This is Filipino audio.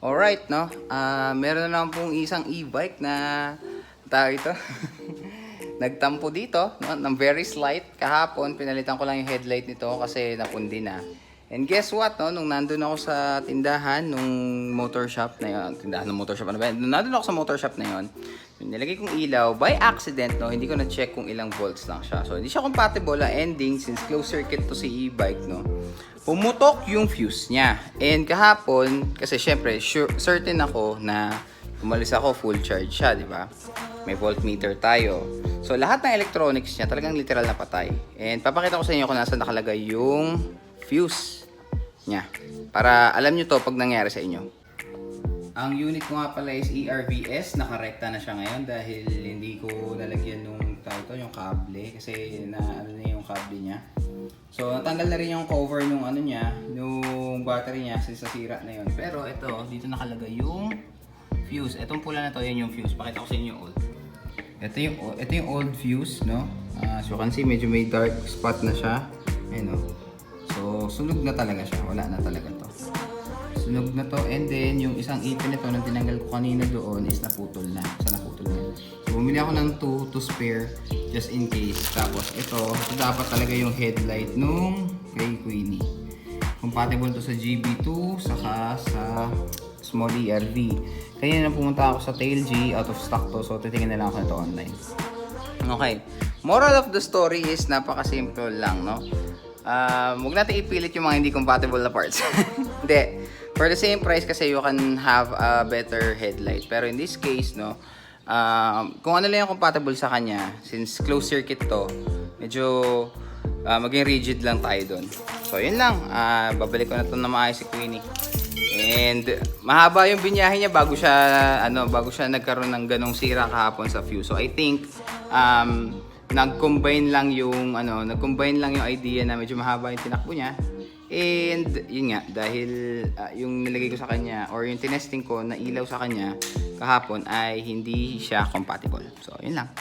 Alright, no? Meron na lang pong isang e-bike na tao ito. Nagtampo dito, no? Ng very slight. Kahapon, pinalitan ko lang yung headlight nito kasi napundi na. And guess what, no? Nung nandun ako sa tindahan, nung motor shop na yun, tindahan ng motor shop, ano ba? Nung nandun ako sa motor shop na yun, nilagay kong ilaw, by accident, no? Hindi ko na-check kung ilang volts lang siya. So, hindi siya compatible, ending, since closed circuit to si e-bike, no? Pumutok yung fuse niya. And kahapon, kasi syempre, certain ako na umalis ako, full charge siya, di ba? May voltmeter tayo. So, lahat ng electronics niya, talagang literal na patay. And papakita ko sa inyo kung nasa nakalagay yung fuse niya. Para alam nyo to pag nangyari sa inyo. Ang unit ko nga pala is ERVS. Nakarekta na siya ngayon dahil hindi ko nalagyan nung yung kable. Kasi na ano na yung kable niya. So, natanggal na rin yung cover nung ano niya, nung battery niya since nasira na yun. Pero ito, dito nakalagay yung fuse. Itong pula na to, yan yung fuse. Pakita ko sa inyo yung old. Ito yung old fuse, no? So, you can see, medyo may dark spot na siya. Ayun, no? So, sunog na talaga siya. Wala na talaga to. Sunog na to. And then, yung isang ipin nito nang tinanggal ko kanina doon is naputol na. So, naputol na. So, bumili ako ng 2 to spare just in case. Tapos, ito dapat talaga yung headlight nung kay Queenie. Compatible to sa GB2, saka sa small ERV. Kaya na pumunta ako sa Tailg, out of stock to. So, titingin na lang ako nito online. Okay. Moral of the story is napaka-simple lang, no? Huwag natin ipilit yung mga hindi compatible na parts. Hindi. For the same price kasi you can have a better headlight. Pero in this case, no, kung ano lang yung compatible sa kanya, since closed circuit to, medyo maging rigid lang tayo doon. So, yun lang. Babalik ko na ito na maayos si Queenie. And mahaba yung binyahe niya bago siya nagkaroon ng ganong sira kahapon sa fuse. So, I think nag-combine lang yung idea na medyo mahaba yung tinakbo niya. And yun nga, dahil yung nilagay ko sa kanya or yung tinesting ko na ilaw sa kanya kahapon ay hindi siya compatible. So, yun lang.